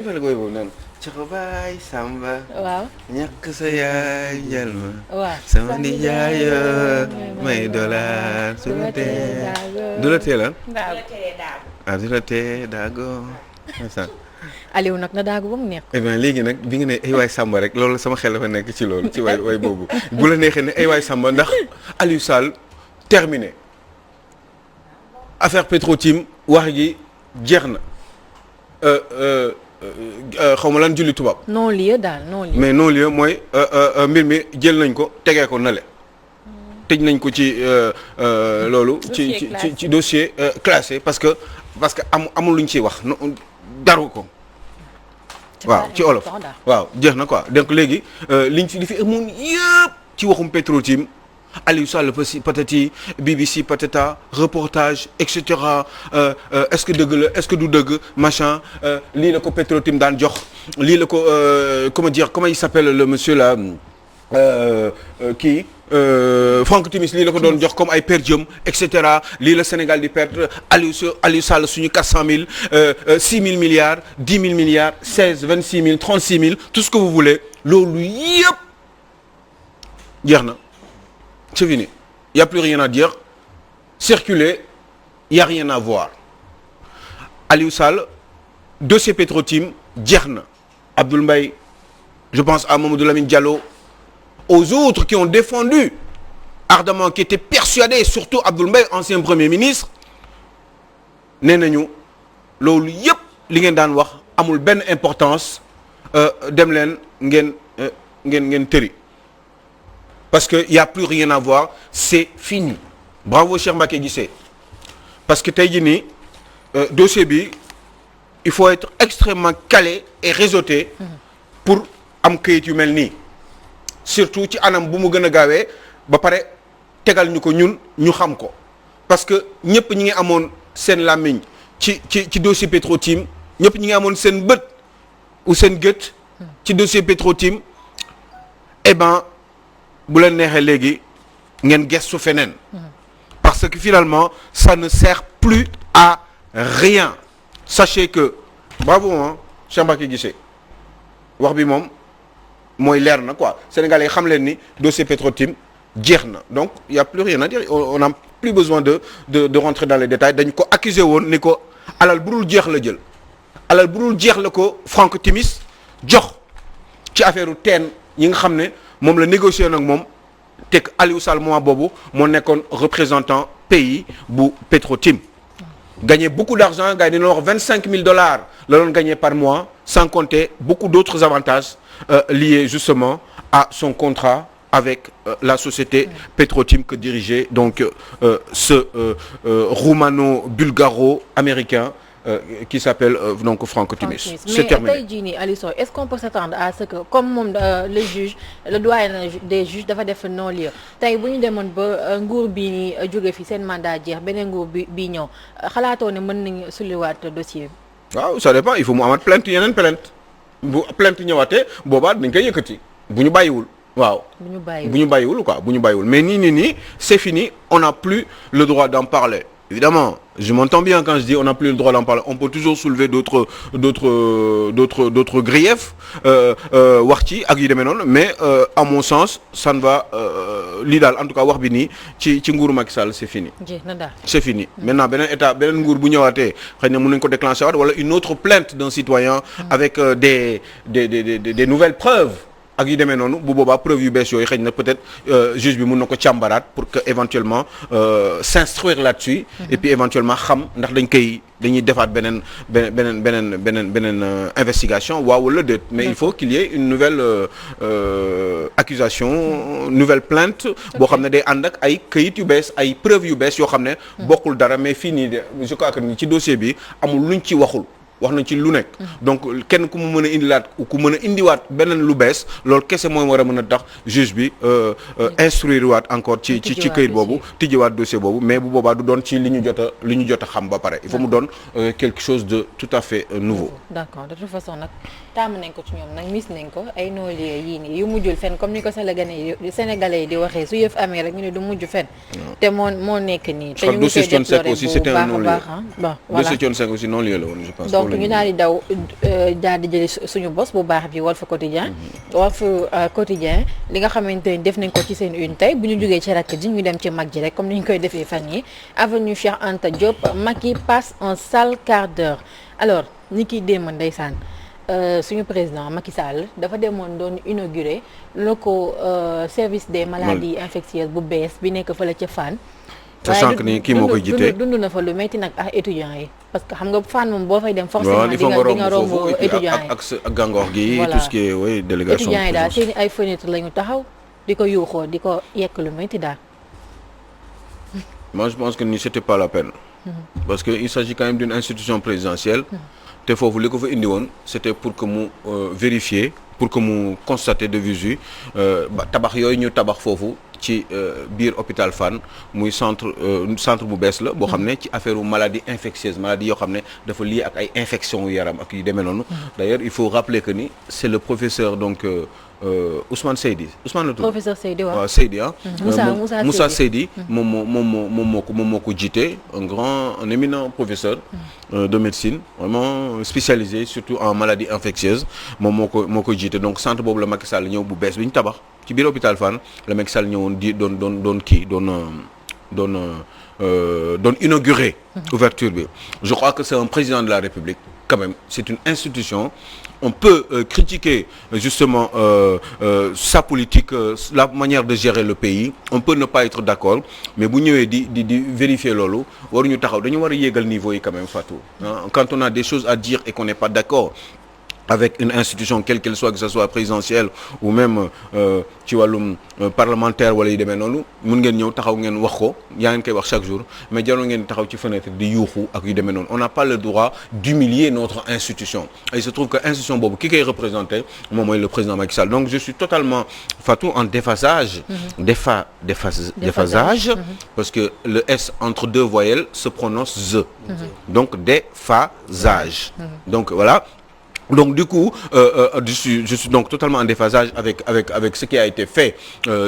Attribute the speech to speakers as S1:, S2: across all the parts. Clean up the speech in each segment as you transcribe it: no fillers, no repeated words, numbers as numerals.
S1: defal koy boobu noonu coxo baay samba
S2: waaw
S1: ñàkk sa yaay jël ma
S2: waaw
S1: sama nijaayoo may dollar su la tee du la tee lan du la tee daago
S2: Aliou nag na daagu ba mu neex.
S1: eh bien léegi nag bi nga ne ay waay samba rek loolu sama xel dafa nekk ci loolu ci way boobu bu la neexee ne ay waay samba ndax Aliou Sall terminé affaire Petro-Tim wax gi jeex na xaw ma lan julli tubaab.
S2: non lieu daal non lieu.
S1: mais non lieu mooy mbir mi jël nañ ko tegee ko nale tëj nañ ko ci loolu. ci dossier classé parce que amul lu ñu ciy wax daru ko. waaw ci olof waaw jeex na quoi donc léegi li fi amoon yëpp ci waxum Petro-Tim Aliou Sall patati BBC patata reportage et cetera est-ce que dëgg la est-ce que du dëgg machin lii la ko Petro-Tim daan jox lii la ko comment il s'appelle le monsieur là Franck Timis lii la ko doon jox comme ay per diem et cetera lii la Sénégal di perdre Aliou Sall suñu 400 000 6 000 milliards 10 000 milliards 16 26 000 36 000 tout ce que vous voulez loolu yëpp jeex na. C'est fini. Il n'y a plus rien à dire. Circuler, il n'y a rien à voir. Aliou Sall, dossier Petro-Tim, jeex na. Abdoul Mbaye, je pense à Mamadou Lamine Diallo, aux autres qui ont défendu ardemment, qui étaient persuadés, surtout Abdoul Mbaye, ancien Premier ministre, nee nañu loolu yëpp li ngeen daan wax amul benn importance dem leen ngeen tëri. Parce que y a plus rien à voir c'est fini bravo Cheikh Mbacké Guissé parce que tey jii nii dossier bi il faut être extrêmement calé et réseauté pour am kayit yu mel nii surtout ci anam bu mu gën a gaawee ba pare tegal ñu ko ñun ñu xam ko parce que ñëpp ñi ngi amoon seen làmmiñ ci dossier Petro-Tim ñëpp ñi ngi amoon seen bët ou seen gët ci dossier Petro-Tim eh ben bu leen neexee léegi ngeen gestu feneen parce que finalement ça ne sert plus à rien sachez que bravo hein Cheikh Mbacké Guissé wax bi moom mooy leer na quoi Sénégalais yi xam leen ni dossier Petro-Tim jeex na donc il y a plus rien à dire on n'a plus besoin de rentrer dans les détails dañ ko accuser woon ni ko alal bu dul jeex la jël alal bu dul jeex la ko Franck Timis jox ci affaire u teen yi nga xam ne moom la négocié nag moom teg Aliou Sall moment boobu moo nekkoon représentant pays bu Petro-Tim gagné beaucoup d'argent gars yi dañu wax $25 000 la doon gagné par mois sans compter beaucoup d'autres avantages liés justement à son contrat avec la société Petro-Tim que dirigeait donc ce roumano-bulgaro-américain qui s'appelle donc Franck Timis. C'est terminé.
S2: Mais tey jii nii Aliou Sow est-ce qu'on peut s'attendre à ce que comme moom le juge le doyen des juges dafa def non-lieu tey bu ñu demoon ba nguur bii nii jóge fi seen mandat jeex beneen nguur bii ñëw xalaatoo ne mën nañu sulliwaat dossier bi.
S1: waaw ça dépend il faut mu amaat plainte yeneen plainte bu plainte ñëwaatee boobaa dañ koy yëkkati bu ñu bàyyiwul. waaw bu ñu bàyyiwul quoi bu ñu bàyyiwul mais nii c'est fini on n'a plus le droit d'en parler. Évidemment, je m'entends bien quand je dis on n'a plus le droit d'en parler. On peut toujours soulever d'autres griefs wax ci ak yu demee noonu mais à mon sens ça ne va lii daal en tout cas wax bi nii ci nguuru Macky Sall c'est fini. C'est fini. Maintenant beneen nguur bu ñëwaatee xëy na mën nañu ko déclencher waat wala une autre plainte d'un citoyen avec des nouvelles preuves. ak yu demee noonu bu boobaa preuve yu bees yooyu xëy na peut-être juge bi mën na ko càmbaraat pour que éventuellement s'instruire là-dessus et puis éventuellement xam ndax dañuy defaat beneen investigation waaw wala déet mais il faut qu'il y ait une nouvelle accusation nouvelle plainte boo xam ne day ànd ak ay këyit yu bees ay preuve yu bees yoo xam ne bokkul dara mais fii nii de je crois que ni ci dossier bi amul luñ ci waxul wax nañ ci lu nekk donc kenn ku mu mën a indiwaat beneen lu bees loolu kese mooy war a mën a tax juge bi instruire waat encore ci këyit boobu tijjiwaat dossier boobu mais bu boobaa du doon ci li ñu jot a xam ba pare il faut mu doon quelque chose de tout à fait nouveau.
S2: D'accord de toute façon nag taamu nañ ko ci ñoom nag mis nañ ko ay non-lieu yii nii yu mujjul fenn comme ni ko sénégalais yi di waxee su yëf amee rek ñu ne du mujj fenn te moo nekk nii te ñu ngi koy déplorer bu baax a baax
S1: dossier Thione Seck aussi c'était un non-lieu. Dossier Thione Seck aussi non-lieu la woon je pense.
S2: donc ñu daal di daal di jëli suñu bos bu baax bi Walf Quotidien. Walf Quotidien li nga xamante ni def nañ ko ci seen une tey bu ñu jógee ci rakk ji ñu dem ci mag ji rek comme ni ñu koy defee fan yi avenue Cheikh Anta Diop Macky passe un sale quart d'heure alors ni kiy démb ndeysaan suñu président Macky Sall dafa demoon doon inauguré locaux service des maladies infectieuses bu bees bi nekk fële ca Fann.
S1: sachant que ni kii moo koy jiite
S2: dund na fa lu metti nag ak étudiants yi parce que xam nga Fann moom boo fay dem forcément di nga romb étudiants yi
S1: ak gàngoor gi tout ce qui est oui délégation
S2: étudiants yi daal seen ay fenêtre la ñu taxaw di ko yuuxoo di ko yekk lu metti daal.
S1: moi je pense que ni c'était pas la peine. parce que il s'agit quand même d'une institution présidentielle. te foofu li ko fa indi woon c'était pour que mu vérifier pour que mu constater de visu tabax yooyu ñu tabax foofu ci biir hôpital Fann muy centre bu bees la boo xam ne ci affaire u maladie infectieuse maladie yoo xam ne dafa lié ak ay infection yu yaram ak yu demee noonu d'ailleurs il faut rappeler que ni c'est le professeur donc Ousmane Seydi Ousmane la tudd
S2: professeur Seydi waaw
S1: Seydi ah Moussa
S2: Seydi
S1: Seydi moom moo ko jiite un éminent professeur de médecine vraiment spécialisé surtout en maladies infectieuses moom moo ko jiite donc centre boobu la Macky Sall ñëw bu bees bi ñu tabax ci biir hôpital Fann la Macky Sall ñëwoon di doon inaugurer ouverture bi je crois que c'est un président de la République quand même c'est une institution on peut critiquer justement sa politique la manière de gérer le pays on peut ne pas être d'accord mais bu ñëwee di vérifier loolu waruñu taxaw dañu war a yéegal niveau yi quand même Fatou quand on a des choses à dire et qu'on n'est pas d'accord avec une institution quelle qu'elle soit que ce soit présidentielle ou même ci wàllum parlementaire wala yu demee noonu mun ngeen ñëw taxaw ngeen wax ko yaa ngeen koy wax chaque jour mais jarul ngeen taxaw ci fenêtre di yuuxu ak yu demee noonu on n'a pas le droit d'humilier notre institution et il se trouve que institution boobu ki koy représenté moom mooy le président Macky Sall donc je suis totalement Fatou en déphasage déphasage parce que le S entre deux voyelles se prononce Z donc déphasage donc voilà. Donc du coup je suis donc totalement en déphasage avec ce qui a été fait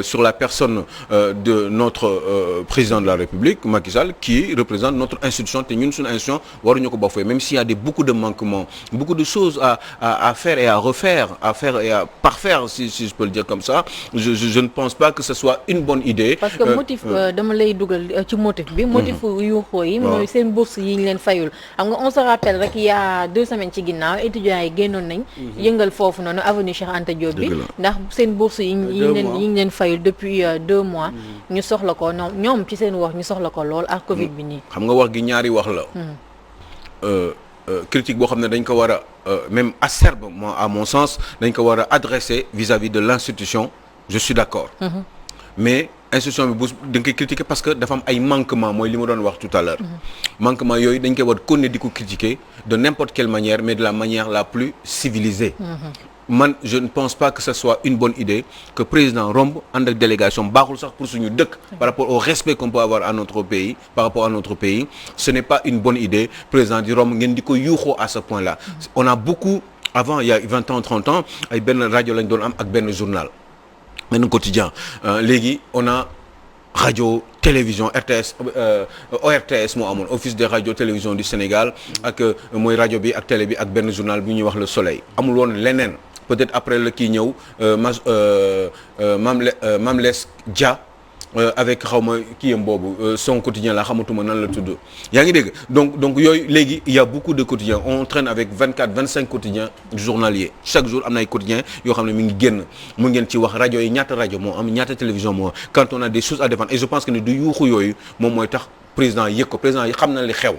S1: sur la personne de notre président de la République Macky Sall qui représente notre institution te ñun suñu institution waruñu ko bafouer même s'il y a beaucoup de manquements beaucoup de choses à faire et à refaire à faire et à parfaire si je peux le dire comme ça je ne pense pas que ce soit une bonne idée.
S2: parce que motif dama lay dugal ci motif bi. motif yuuxoo yi mooy seen bourse yi ñu leen fayul xam nga on se rappelle rek il y a 2 semaines ci ginnaaw étudiants yi génnoon nañ yëngal foofu noonu avenue Cheikh Anta Diop bi ndax seen bourse yi ñu leen fayul depuis 2 mois ñu soxla ko ñoom ci seen wax ñu soxla ko lool ak Covid bi nii
S1: xam nga wax gi ñaari wax la critique boo xam ne dañ ko war a même acerbe moi à mon sens dañ ko war a adresser vis-à-vis de l'institution je suis d'accord mais institution bi bu dañ koy critiquer parce que dafa am ay manquements mooy li ma doon wax tout à l'heure manquements yooyu dañ koy war continuer di ko critiquer de n'importe quelle manière mais de la manière la plus civilisée man je ne pense pas que ce soit une bonne idée que président romb ànd ak délégation baaxul sax pour suñu dëkk par rapport au respect qu'on peut avoir à notre pays par rapport à notre pays ce n'est pas une bonne idée président di romb ngeen di ko yuuxoo à ce point-là on a beaucoup avant il y a 20 ans 30 ans ay benn rajo lañ doon am ak benn journal benn quotidien léegi on a radio télévision RTS ORTS moo amoon office des radios télévision du Sénégal ak mooy rajo bi ak télé bi ak benn journal bi ñuy wax Le Soleil amul woon leneen peut-être après la kii ñëw Mame Less Dia avec xawma kii yam boobu son quotidien la xamatuma nan la tudd yaa ngi dégg donc yooyu léegi il y a beaucoup de quotidiens on traîne avec 25 quotidiens journaliers chaque jour am na ay quotidiens yoo xam ne mi ngi génn mu ngeen ci wax rajo yi ñaata rajo moo am ñaata télévision moo am quand on a des choses à défendre et je pense que ne du yuuxu yooyu moom mooy tax président yëg ko président yi xam na li xew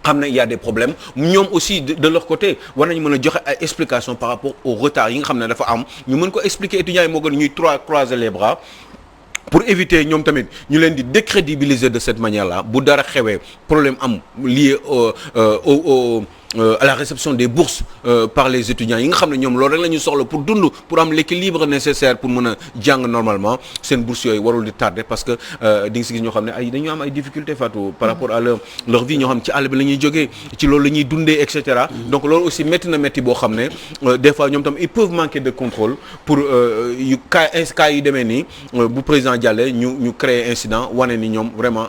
S1: xam na il y a des problèmes ñoom aussi de leur côté war nañu mën a joxe ay explications par rapport au retard yi nga xam ne dafa am ñu mën ko expliquer étudiants yi moo gën ñuy croiser les bras pour éviter ñoom tamit ñu leen di décrédibiliser de cette manière-là bu dara xewee problème am lié à la réception des bourses par les étudiants yi nga xam ne ñoom loolu rek la ñu soxla pour dund pour am l'équilibre nécessaire pour mën a jàng normalement seen bourses yooyu warul di tarder parce que di nga si gis ñoo xam ne ay dañu am ay difficultés Fatou par rapport à leur vie ñoo xam ci àll bi la ñuy jógee ci loolu la ñuy dundee et cetera donc loolu aussi métti na métti boo xam ne des fois ñoom tam ils peuvent manquer de contrôle pour yu cas yu demee nii bu président jàllee ñu créer incident wane ni ñoom vraiment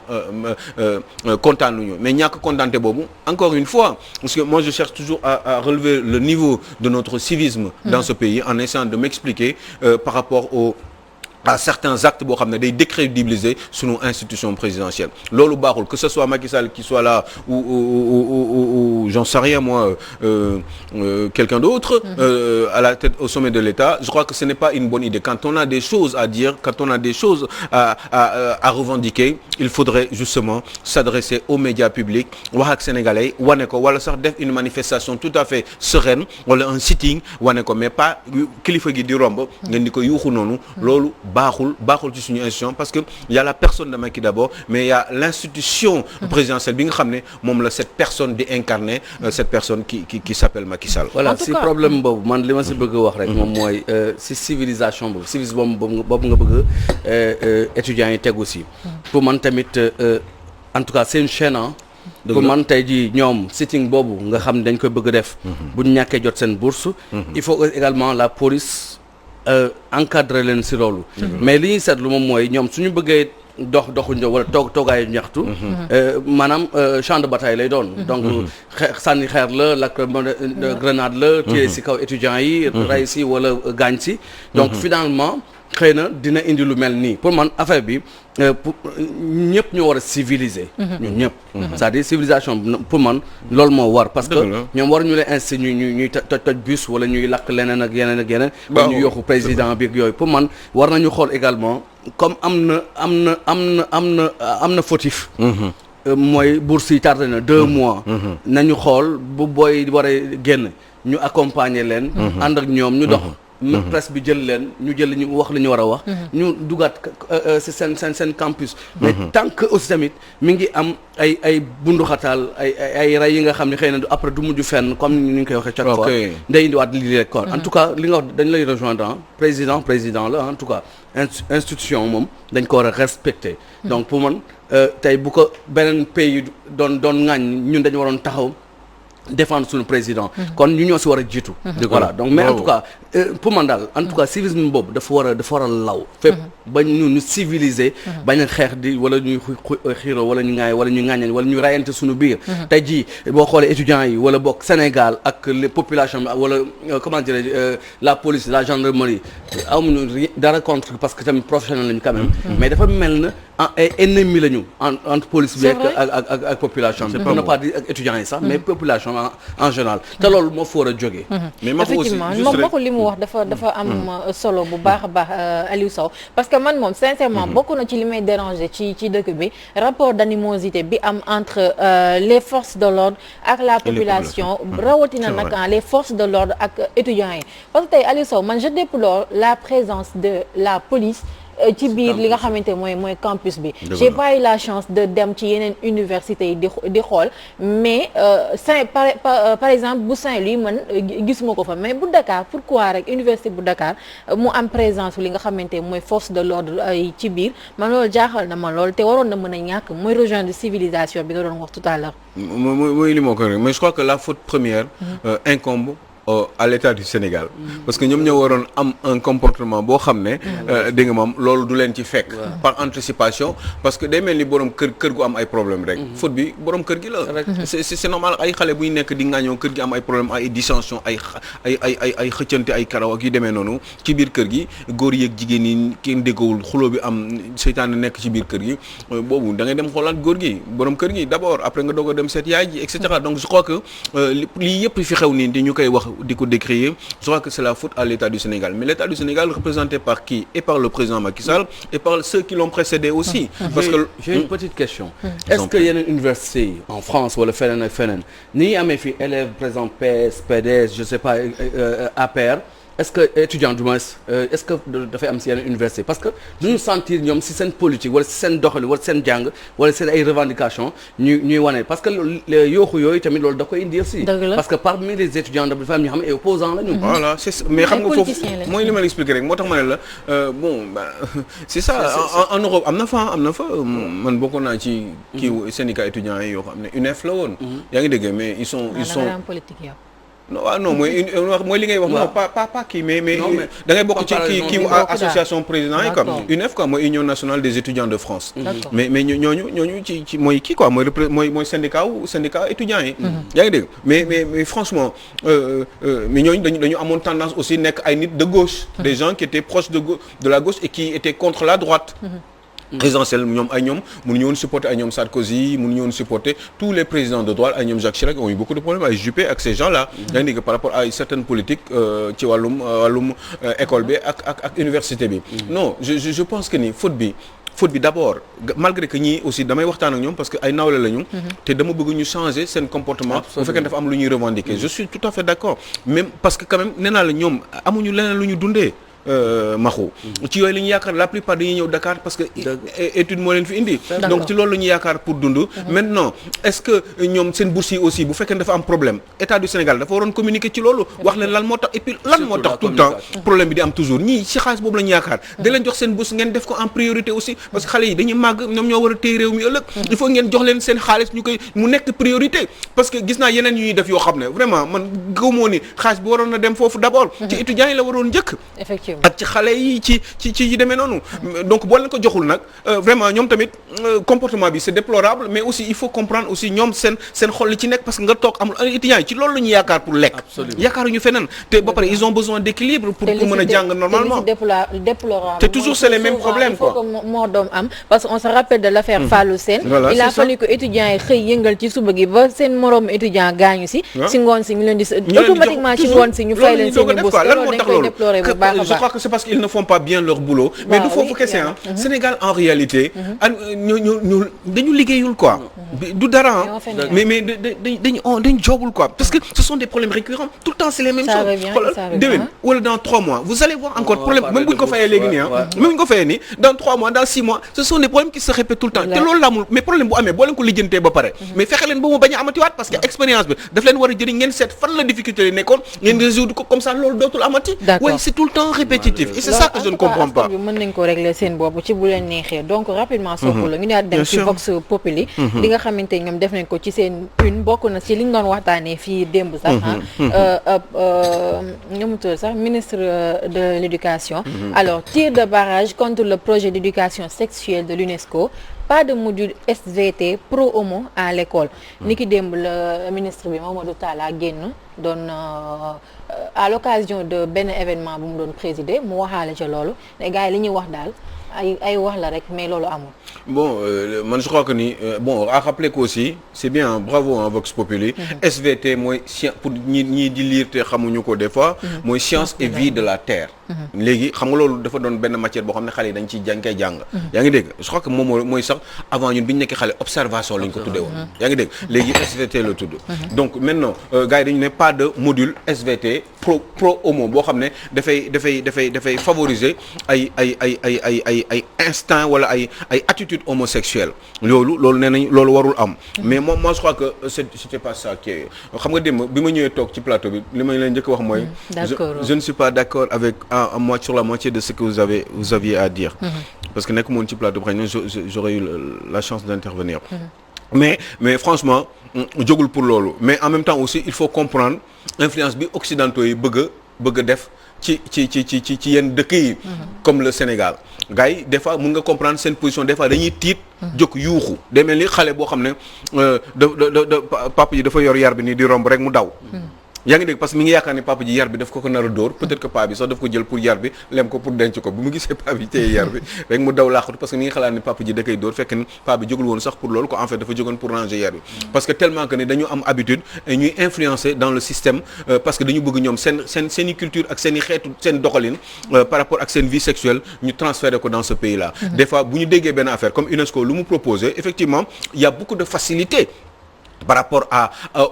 S1: kontaanuñu mais ñàkk kontaante boobu encore une fois parce que moi je cherche toujours à relever le niveau de notre civisme dans ce pays en essayant de m'expliquer par rapport à certains actes boo xam ne day décrédibiliser sunu institution présidentielle loolu baaxul que ce soit Macky Sall qui soit là ou j'en sais rien moi quelqu'un d'autre à la tête au sommet de l'État. Je crois que ce n'est pas une bonne idée. Quand on a des choses à dire, quand on a des choses à revendiquer, il faudrait justement s'adresser aux médias publics wax ak sénégalais wane ko wala sax def une manifestation tout à fait sereine wala un sitting wane ko mais pas kilifa gi di romb ngeen di ko yuuxu noonu loolu baaxul ci suñu institution parce que il y a la personne de Macky d'abord mais il y a l'institution présidentielle bi nga xam ne moom la cette personne di incarner cette personne qui s'appelle Macky Sall.
S3: Voilà si problème boobu man li ma si bëgg a wax rek moom mooy si civilisation boobu civisme boobu nga bëgg étudiants yi tegu si pour man tamit en tout cas c'est une chaîne pour man tey jii ñoom sitting boobu nga xam ne dañ koy bëgg a def bu ñu ñàkkee jot seen bourse il faut également la police encadrer leen si loolu mais li ñuy seetlu moom mooy ñoom suñu bëggee doxu ñëw wala toogaayu ñaxtu maanaam champ de bataille lay doon donc sànni xeer la lakk grenade la tirer si kaw étudiants yi ray si wala gaañ si donc finalement xëy na dina indi lu mel nii pour man affaire bi ñëpp ñu war a civiliser ñun ñëpp c'est-à-dire civilisation pour man loolu moo war parce que ñoom war ñu leen inciter ñuy toj bus wala ñuy lakk leneen ak yeneen ba ñu yokku président bi ak yooyu pour man war nañu xool également comme am na fautif mooy bourse yi tardé na 2 mois nañu xool bu booy war a génn ñu accompagner leen ànd ak ñoom ñu dox presse bi jël leen ñu jël ñu wax li ñu war a wax ñu dugaat si seen campus mais tant que aussi tamit mi ngi am ay bunduxataal ay rey yi nga xam ne xëy na après du mujj fenn comme ni ñu koy waxee chaque fois day indiwaat lii rek quoi en tout cas li nga wax dañ lay rejoindre président la en tout cas institution moom dañ ko war a respecter donc pour man tey bu ko beneen pays doon ŋaañ ñun dañu waroon taxaw défendre suñu président kon ñu ñoo si war a jiitu voilà donc mais en tout cas pour man daal en tout cas civisme boobu dafa war a law fépp ba ñu civiliser bañ a xeex di wala ñuy xiiro wala ñu ŋaay wala ñu ŋaañal wala ñu rayante suñu biir tey jii boo xoolee étudiants yi wala bokk Sénégal ak les populations wala comment dire la police la gendarmerie amuñu dara contre parce que tamit professionnel lañu quand même mais dafa mel na ay ennemis lañu entre police bi ak population bi pour ne pas dire ak étudiants yi sax mais population en général te loolu moo fa war a jógee
S1: mais ma aussi
S2: moom waxul li mu wax dafa am solo bu baax a baax Aliou Sow parce que man moom sincèrement bokk na ci li may déranger ci dëkk bi rapport d'animosité bi am entre les forces de l'ordre ak la population rawatina nag les forces de l'ordre ak étudiants yi parce que tey Aliou Sow man je déplore la présence de la police ci biir li nga xamante mooy campus bi j'ai pas eu la chance de dem ci yeneen universités yi di xool mais par exemple bu Saint-Louis man gisuma ko fa mais bu Dakar pourquoi rek université bu Dakar mu am présence li nga xamante mooy force de l'ordre ci biir man loolu jaaxal na ma lool te waroon na mën a ñàkk mooy rejoindre civilisation bi nga doon wax tout à l'heure
S1: mooy li moo ko rek mais je crois que la faute première incombe à l'État du Sénégal parce que ñoom ñoo waroon am un comportement boo xam ne dégg nga moom loolu du leen ci fekk par anticipation parce que day mel ni borom kër gu am ay problème rek faute bi borom kër gi la c'est normal ay xale buy nekk di ngaañoo kër gi am ay problème ay dissension ay xëccante ay karaw ak yu demee noonu ci biir kër gi góor yeeg jigéen yi kenn déggowul xuloo bi am seytaane nekk ci biir kër gi boobu da ngay dem xoolaat góor gi borom kër gi d'abord après nga doog a dem seet yaay ji et cetera donc je crois que lii yëpp fi xew nii di ñu koy wax di ko décrier je crois que c'est la faute à l'État du Sénégal mais l'État du Sénégal représenté par qui et par le président Macky Sall et par ceux qui l'ont précédé aussi parce que
S3: j'ai une petite question est-ce que yeneen université yi en France wala feneen ak feneen ni amee fi élèves par exemple PS PDS je sais pas APR est-ce que étudiant du moins est-ce que dafay am si yeneen université parce que duñu sentir ñoom si seen politique wala si seen doxali wala seen jàng wala seen ay revendications ñuy wane parce que yooxu yooyu tamit loolu da koy indi aussi parce que parmi les étudiants dafa am ñoo xam ne ay opposants la ñu
S1: voilà c'est ça mais xam nga foofu mooy li ma l'expliquer rek moo tax ma ne la bon c'est ça en Europe am na fa man bokkoon naa ci kii syndicat étudiants yi yoo xam ne UNEF la woon yaa ngi dégg mais ils sont non waaw non mooy li ngay wax. non pas kii mais da ngay bokk ci kii association président yi quoi. UNEF quoi mooy Union nationale des étudiants de France. mais ñooñu ci mooy kii quoi mooy syndicat étudiants yi. yaa ngi dégg mais franchement mais ñooñu dañu amoon tendance aussi nekk ay nit de gauche. des gens qui étaient proches de la gauche et qui étaient contre la droite. présidentielle ñoom mënuñu woon supporter ay ñoom Sarkozy mënuñu woon supporter tous les présidents de droite ay ñoom Jacques Chirac ont eu beaucoup de problèmes ay Juppé ak ces gens-là. yaa ngi dégg par rapport à certaines politiques ci wàllum école bi ak université bi. non je pense que ni faute bi d'abord malgré que ñii aussi damay waxtaan ak ñoom parce que ay nawle lañu. te dama bëgg ñu changer seen comportement. bu fekkee dafa am lu ñuy revendiquer. je suis tout à fait d'accord même parce que quand même nee naa la ñoom amuñu leneen lu ñu dundee. maxu ci yooyu la ñu yaakaar la plupart dañuy ñëw Dakar parce que étude moo leen fi indi donc ci loolu la ñu yaakaar pour dund maintenant est-ce que ñoom seen bourse yi aussi bu fekkee dafa am problème état du Sénégal dafa waroon communiquer ci loolu wax leen lan moo tax et puis lan moo tax tout le temps problème bi di am toujours ñii ci xaalis boobu la ñu yaakaar da leen jox seen bourse ngeen def ko en priorité aussi parce que xale yi dañuy màgg ñoom ñoo war a téye réew mi ëllëg il faut ngeen jox leen seen xaalis ñu koy mu nekk priorité parce que gis naa yeneen yu ñuy def yoo xam ne vraiment man gëmoo ni xaalis bi waroon na dem foofu d'abord ci étudiants yi la waroon njëkk ak ci xale yi ci yi demee noonu donc boo leen ko joxul nag vraiment ñoom tamit comportement bi c'est déplorable mais aussi il faut comprendre aussi ñoom seen xol li ci nekk parce que nga toog amul étudiants yi ci loolu la ñu yaakaar pour lekk yaakaaruñu feneen te ba pare ils ont besoin d'équilibre pour mën a jàng normalement te toujours c'est les mêmes problèmes quoi
S2: moo doom am parce que on se rappelle de l'affaire Fallou Sène il a fallu que étudiants yi xëy yëngal ci suba gi ba seen moroom étudiant gaañu si ngoon si ñu leen di automatiquement ci ngoon si ñu fay leen seen i bourse loolu dañ koy déplorer bu baax a baax
S1: je crois que c'est parce qu'ils ne font pas bien leur boulot mais du foofu kese Sénégal en réalité ñu dañu liggéeyul quoi du dara mais dañu joobul quoi parce que ce sont des problèmes récurrents tout le temps c'est les mêmes choses xoolal déwén wala dans 3 mois vous allez voir encore problème même bu ñu ko fayee léegi nii même bu ñu ko fayee nii dans 3 mois dans 6 mois ce sont des problèmes qui se répètent tout le temps te loolu la amul mais problème bu amee boo leen ko lijjantee ba pare mais fexe leen ba mu bañ a amatiwaat parce que expérience bi daf leen war a jëriñ ngeen seet fan la difficulté yi nekkoon ngeen résoudre ko comme ça loolu dootul amati ouais c'est tout le temps répétitif et c'est ça que je ne comprends pas
S2: mën nañ ko régler seen bopp ci bu leen neexee donc rapidement soxla la ñu daal dem ci Vox Populi li nga xamante ñoom def nañ ko ci seen une bokk na ci li ñu doon waxtaanee fii démb sax ñoom tudd sax ministre de l'éducation alors tir de barrage contre le projet d'éducation sexuelle de l'UNESCO pas de module SVT pro homo à l'école ni ki démb la ministre bi Mamadou Talla génn doon à l'occasion de benn événement bu mu doon présider mu waxaale ca loolu ne gars yi li ñuy wax daal ay wax la rek mais loolu amul.
S1: Bon man je crois que ni bon à rappeler qu'aussi c'est bien bravo Vox Populi. SVT mooy science pour ñii di lire te xamuñu ko des fois. mooy science et vie de la terre. léegi xam nga loolu dafa doon benn matière boo xam ne xale yi dañ ciy koy jàng. yaa ngi dégg je crois que moom mooy sax avant ñun bi ñu nekkee xale observation lañ ko tuddee woon. yaa ngi dégg léegi SVT la tudd. donc maintenant gars yi dañu ne pas de module SVT pro homo boo xam ne dafay favoriser ay instinct wala ay attitude homosexuelle loolu nee nañ loolu warul am mais moi je crois que c'était pas ça qui est xam nga démb bi ma ñëwee toog ci plateau bi li ma leen njëkk wax mooy je ne suis pas d'accord avec moi sur la moitié de ce que vous aviez à dire parce que nekk moon ci plateau bi xëy na j'aurais eu la chance d'intervenir mais franchement jógul pour loolu mais en même temps aussi il faut comprendre influence bi occidentaux yi bëgg a def ci yenn dëkk yi comme le Sénégal gars yi des fois mën nga comprendre seen position des fois dañuy tiit jóg yuuxu day mel ni xale boo xam ne papa ji dafa yor yar bi nii di romb rek mu daw yaa ngi dégg parce que mi ngi yaakaar ne papa ji yar bi daf ko nar a dóor peut-être que papa bi sax daf ko jël pour yar bi lem ko pour denc ko bu mu gisee papa bi téye yar bi rek mu daw laaxatu parce que mi ngi xalaat ne papa ji da koy dóor fekk ne papa bi jógul woon sax pour loolu ko en fait dafa jógoon pour ranger yar bi parce que tellement que ne dañu am habitude ñuy influencer dans le système parce que dañu bëgg ñoom seen i culture ak seen i xeetu seen doxalin par rapport ak seen vie sexuelle ñu transférer ko dans ce pays là des fois bu ñu déggee benn affaire comme UNESCO lu mu proposé effectivement il y a beaucoup de facilité par rapport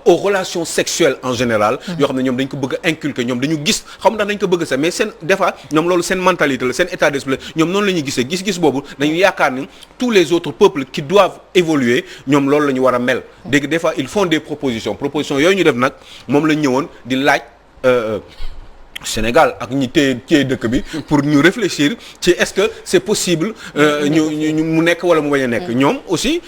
S1: aux relations sexuelles en général yoo xam ne ñoom dañ ko bëgg a inculquer ñoom dañu gis xam ndax dañ ko bëgg sax mais seen des fois ñoom loolu seen mentalité la seen état d'esprit ñoom noonu la ñuy gisee gis-gis boobu dañu yaakaar ni tous les autres peuples qui doivent évoluer ñoom loolu la ñu war a mel dégg des fois ils font des propositions yooyu ñu def nag moom lañ ñëwoon di laaj Sénégal ak ñi téye dëkk bi pour ñu réfléchir ci est-ce que c'est possible ñu mu nekk wala mu bañ a nekk ñoom aussi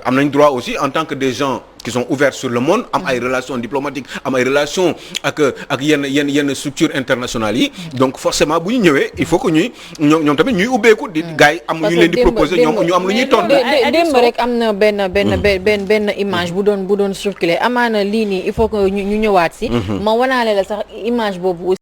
S1: am nañ droit aussi en tant que des gens qui sont ouverts sur le monde am ay relations diplomatiques am ay relations ak yenn structures internationales yi donc forcément bu ñu ñëwee il faut que ñoom tamit ñuy ubbeeku di gars yi am ñu leen di proposer ñoom ñu am lu ñuy tontu.
S2: démb rek am na benn image bu doon circuler amaana lii nii il faut que ñu ñëwaat si ma wanaale la sax image boobu